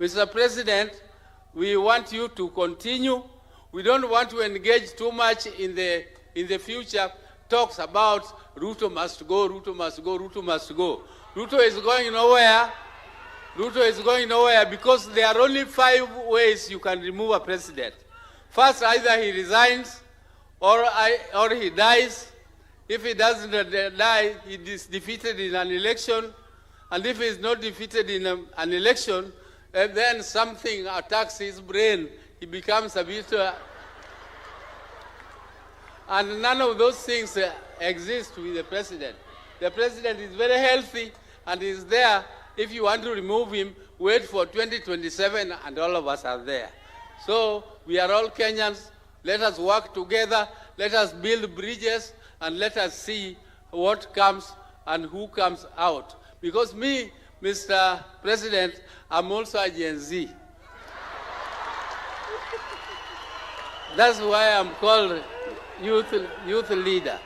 Mr. President, we want you to continue. We don't want to engage too much in the future talks about Ruto must go, Ruto must go, Ruto must go. Ruto is going nowhere. Ruto is going nowhere because there are only 5 ways you can remove a president. First, either he resigns or he dies. If he doesn't die, he is defeated in an election. And if he is not defeated in an election, then something attacks his brain. He becomes a bit... and none of those things exist with the president. The president is very healthy and is there. If you want to remove him, wait for 2027 and all of us are there. So we are all Kenyans. Let us work together. Let us build bridges and let us see what comes and who comes out. Because me, Mr. President, I'm also a Gen Z. That's why I'm called youth leader.